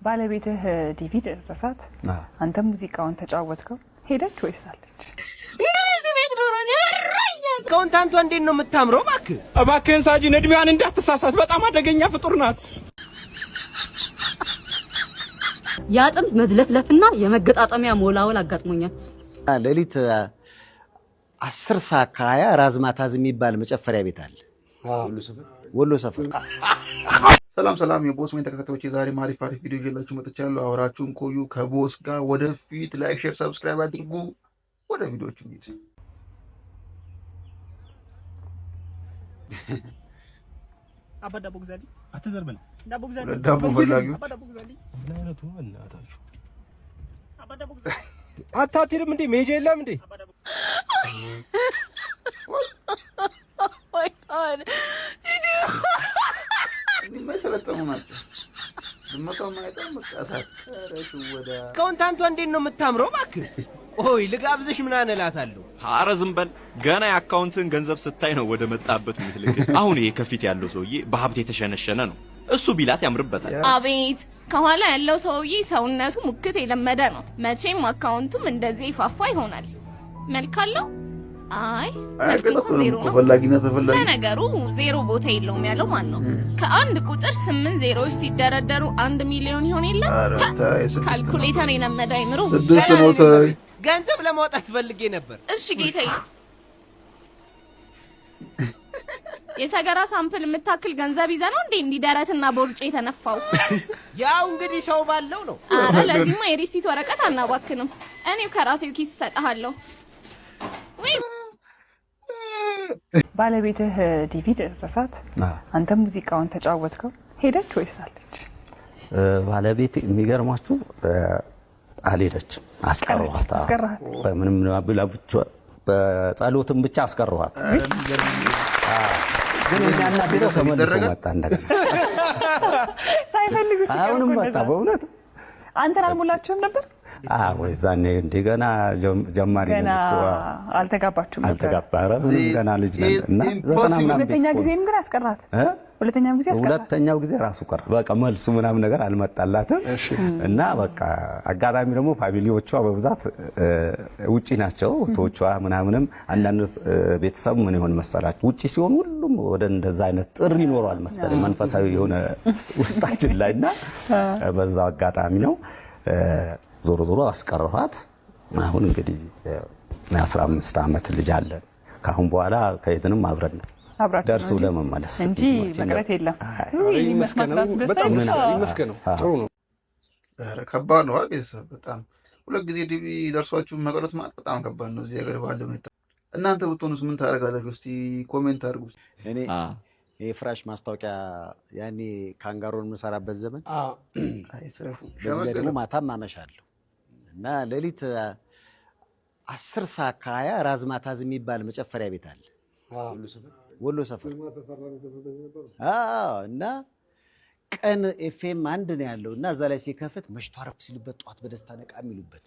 ባለቤትህ ዲቪ ደረሳት አንተ ሙዚቃውን ተጫወትከው ሄደች ወይስ አለች? እንደዚህ ቤት ዶሮኝ ያራኛል። ኮንታንቷ እንዴት ነው የምታምረው? እባክህን ሳጂን እድሜዋን እንዳትሳሳት፣ በጣም አደገኛ ፍጡር ናት። ያጥንት መዝለፍለፍና የመገጣጠሚያ ሞላወል አጋጥሞኛል። ሌሊት 10 ሰዓት ከ20 ራዝማታዝ የሚባል መጨፈሪያ ቤት አለ ወሎ ሰፈር። ሰላም የቦስ ሜን ተከታታዮች፣ ዛሬ አሪፍ ቪዲዮ ይዤላችሁ መጥቻለሁ። አብራችሁን ቆዩ። ከቦስ ጋር ወደፊት ላይክ፣ ሼር፣ ሰብስክራይብ አድርጉ። ወደ ቪዲዮቹ እንሂድ። አባዳቦ ግዛሊ አትዘርበል ዳቦ ግዛሊ ዳቦ ፈላጊው አባዳቦ ግዛሊ ለነቱ እናታችሁ አባዳቦ ግዛሊ አታትርም እንዴ? ሜጀ የለም እንዴ? ወይ አን መሰለጠሙ ናቸው። ልመጣው ማይጣም መጣሳት ረሽ ወዳ ኮንታንቷ እንዴት ነው የምታምረው? ኦይ ልጋብዝሽ ምናምን እላታለሁ። ኧረ ዝም በል። ገና የአካውንትን ገንዘብ ስታይ ነው ወደ መጣበት ምትልክ። አሁን ይሄ ከፊት ያለው ሰውዬ በሀብት የተሸነሸነ ነው። እሱ ቢላት ያምርበታል። አቤት ከኋላ ያለው ሰውዬ ሰውነቱ ሙክት የለመደ ነው። መቼም አካውንቱም እንደዚህ ይፋፋ ይሆናል። መልካለው አይ መልኩ ዜሮ ነው። ተፈላጊ ነገሩ ዜሮ ቦታ የለውም ያለው ማን ነው? ከአንድ ቁጥር 8 ዜሮዎች ሲደረደሩ 1 ሚሊዮን ይሆን የለ? ካልኩሌተር የለመደ አይምሮ ገንዘብ ለማውጣት ፈልጌ ነበር። እሺ ጌታዬ፣ የሰገራ ሳምፕል የምታክል ገንዘብ ይዘህ ነው እንዴ እንዲደረትና ቦርጭ የተነፋው? ያው እንግዲህ ሰው ባለው ነው። አረ ለዚህማ የሪሲት ወረቀት አናባክንም። እኔው ከራሴው ኪስ እሰጥሃለሁ። ወይ ባለቤትህ ዲቪ ደረሳት አንተ ሙዚቃውን ተጫወትከው ሄደች ወይስ አለች? ባለቤት የሚገርማችሁ አልሄደችም፣ አስቀረዋት። ምንም ብቻ በጸሎትም ብቻ አስቀረዋት። ግን እኛና ቢሮ ተመልሶ መጣ እንደገና ሳይፈልጉ ሲቀር አሁንም መጣ። በእውነት አንተን አልሞላችሁም ነበር? ወይ ዛኔ እንደገና ጀማሪ ገና አልተጋባችሁም ነበር? አልተጋባረም፣ ገና ልጅ ነን እና ሁለተኛ ጊዜም ግን አስቀራት። ሁለተኛው ጊዜ ራሱ ቀረ። በቃ መልሱ ምናምን ነገር አልመጣላትም እና በቃ አጋጣሚ ደግሞ ፋሚሊዎቿ በብዛት ውጪ ናቸው። ቶቿ ምናምንም አንዳንድ ቤተሰብ ምን ይሆን መሰላችሁ ውጪ ሲሆን ሁሉም ወደ እንደዛ አይነት ጥሪ ይኖራል መሰለኝ መንፈሳዊ የሆነ ውስጣችን ላይና በዛው አጋጣሚ ነው ዞሮ አስቀረኋት። አሁን እንግዲህ 15 ዓመት ልጅ አለ። ካሁን በኋላ ከየትንም አብረን ደርሶ ለመመለስ እንጂ መቅረት የለም። በጣም ይመስገነው። ጥሩ ነው። ኧረ ከባድ ነው ቤተሰብ። በጣም ሁለት ጊዜ ዲቪ ደርሷችሁ መቅረት ማለት በጣም ከባድ ነው። እዚህ ሀገር ባለው ሁኔታ እናንተ ብትሆኑስ ምን ታደርጋላችሁ? እስቲ ኮሜንት አድርጉ። እኔ የፍራሽ ማስታወቂያ ያኔ ካንጋሮን የምሰራበት ዘመን በዚህ ደግሞ ማታም አመሻለሁ እና ሌሊት 10 ሰዓት ከ20 ራዝማታዝ የሚባል መጨፈሪያ ቤት አለ ወሎ ሰፈር። እና ቀን ኤፍኤም 1 ነው ያለው እና እዛ ላይ ሲከፍት መሽቶ አረፍ ሲልበት ጧት በደስታ ነቃ የሚሉበት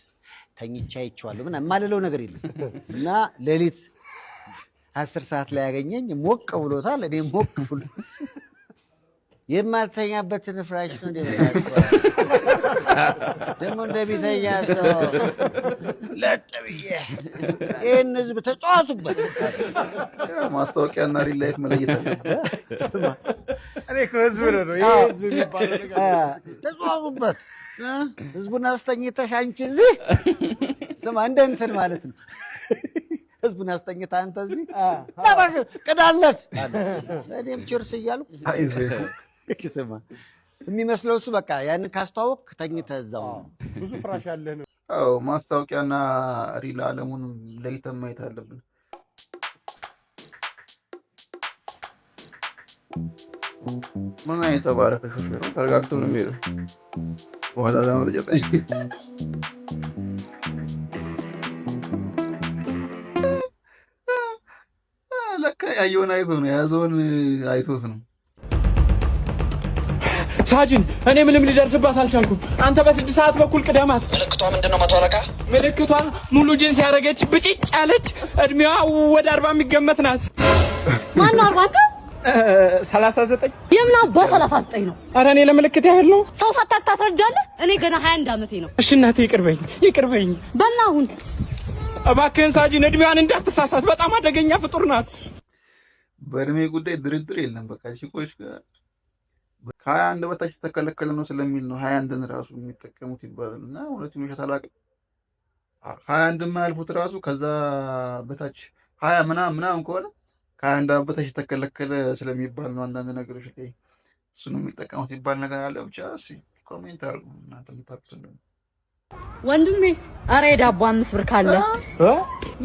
ተኝቻ አይቼዋለሁ ምናምን የማልለው ነገር የለም። እና ሌሊት 10 ሰዓት ላይ ያገኘኝ ሞቅ ብሎታል። እኔ ሞቅ ብሎ የማልተኛበትን ፍራሽ ነው ደግሞ እንደሚተኛ ሰው ለጥብዬ ይህን ህዝብ ተጫዋቱበት። ማስታወቂያና ሪል ላይፍ መለየት እኔ ህዝብ ነው ይሄ ህዝብ የሚባለው ነገር ተጫዋቱበት። ህዝቡን አስተኝተሽ አንቺ እዚህ ስማ እንደ እንትን ማለት ነው። ህዝቡን አስተኝታ አንተ እዚህ ቅዳለት እኔም ችርስ እያልኩ ስማ የሚመስለው እሱ በቃ ያን ካስተዋወቅ ተኝተህ እዛው ብዙ ፍራሽ ያለህ ነው። አዎ ማስታወቂያና ሪል ዓለሙን ለይተን ማየት አለብን። ምን አይነት ተባረከ ሾፌሩ ተረጋግቶ ነው የሚሄደው። በኋላ ለመረጃ ለካ ያየውን አይቶ ነው የያዘውን አይቶት ነው። ሳጅን እኔ ምንም ሊደርስባት አልቻልኩም። አንተ በ6 ሰዓት በኩል ቅደማት። ምልክቷ ምንድነው? መቶ አለቃ ምልክቷ ሙሉ ጂንስ ያረገች ብጭጭ ያለች እድሜዋ ወደ 40 የሚገመት ናት። ማን ነው 40? 39 የምን አባ 39 ነው? ኧረ እኔ ለምልክት ያህል ነው። ሰው ሳታክ ታስረጃለህ? እኔ ገና 21 ዓመቴ ነው። እሺ እናቴ ይቅርበኝ። በልና አሁን እባክህን ሳጂን እድሜዋን እንዳትሳሳት፣ በጣም አደገኛ ፍጡር ናት። በእድሜ ጉዳይ ድርድር የለም። በቃ ሺቆች ከ21 በታች ተከለከለ ነው ስለሚል ነው 21ን ራሱ የሚጠቀሙት ይባላል። እና እውነቱን ውሸት አላውቅም። 21 የማያልፉት ራሱ ከዛ በታች 20 ምናምን ከሆነ ከ21 በታች ተከለከለ ስለሚባል ነው። አንዳንድ ነገሮች ላይ እሱን የሚጠቀሙት ይባል ነገር አለ። ብቻ እስኪ ኮሜንት አድርጉ እናንተ የምታውቁት እንደሆነ። ወንድሜ ኧረ የዳቦ 5 ብር ካለ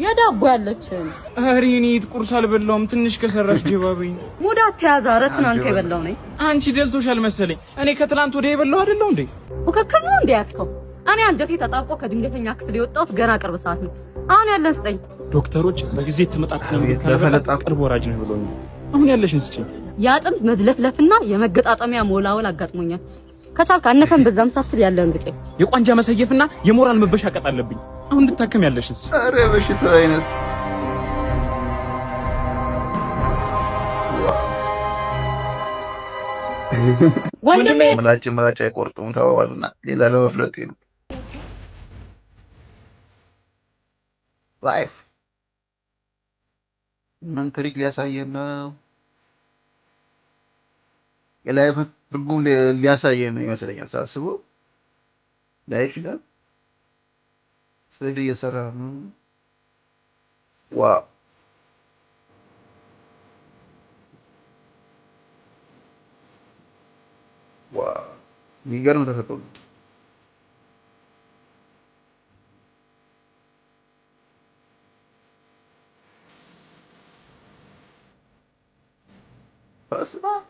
የዳቦ ያለችን። ኧረ እኔ ቁርስ አልበላሁም። ትንሽ ከሰራሽ ጀባበኝ። ሙዳ ተያዛ። ኧረ ትናንት የበላው ነኝ። አንቺ ደልቶሻል መሰለኝ። እኔ ከትናንት ወዲያ የበላው አይደለው እንዴ? ፉክክር ነው እንዴ ያስከው? እኔ አንጀቴ ተጣብቆ ከድንገተኛ ክፍል የወጣሁት ገና ቅርብ ሰዓት ነው። አሁን ያለን ስጠኝ። ዶክተሮች በጊዜ ተመጣጣኝ ቅርብ ወራጅ ነው ብለውኝ። አሁን ያለሽን ስጪኝ። የአጥንት መዝለፍለፍና የመገጣጠሚያ ሞላወል አጋጥሞኛል። ከቻልክ አነሰን በዛም ሳትል ያለን ግጬ የቋንጃ መሰየፍና የሞራል መበሻቀጥ አለብኝ። አሁን እንድታከም ያለሽስ? ኧረ በሽታ አይነት ወንድሜ ምላጭ አይቆርጡም ተባባሉና ሌላ ለመፍለጥ ነው። ላይፍ ምን ትሪክ ሊያሳየን ነው? የላይፍ ትርጉም ሊያሳየን ነው ይመስለኛል ሳስበው። ላይፍ ይላል ስዕል እየሰራ ነው። ዋው የሚገርም ተፈጥሮ ነው። በስመ አብ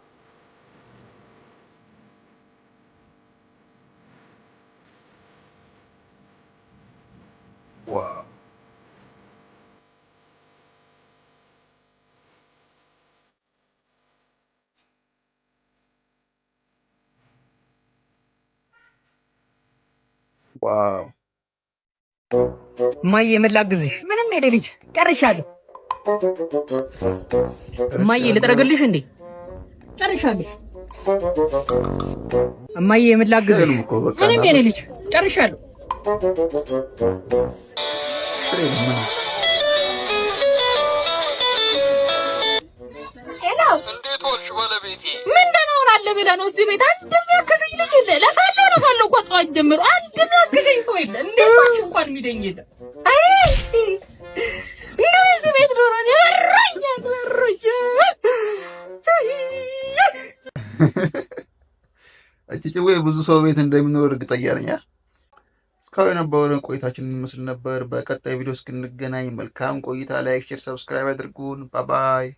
ዋው ዋው እማዬ ምን ላግዝሽ? ምንም የለ ልጅ ጨርሻለሁ። እማዬ ልጥረግልሽ እንዴ? ጨርሻለሁ። እማዬ ምን ላግዝሽ? ምንም የለ ልጅ ጨርሻለሁ። እንዴት ሆንሽ ባለቤቴ? ምን ደናውራለህ ብለህ ነው እዚህ ቤት አንድ የሚያግዘኝ ልጅ የለ። ለፋለሁ እኮ ጠዋት ጀምሮ አንድ የሚያግዘኝ ሰው የለ። እንዴት ዋልሽ እንኳን የሚደኝ የለ። አይ እዚህ ቤት ኖሮ በሮኝ እጭጭዌ ብዙ ሰው ቤት እንደሚኖር እርግጠኛ ነኝ። እስካሁን የነበረን ቆይታችን እንመስል ነበር። በቀጣይ ቪዲዮ እስክንገናኝ መልካም ቆይታ። ላይክ፣ ሼር፣ ሰብስክራይብ አድርጉን። ባባይ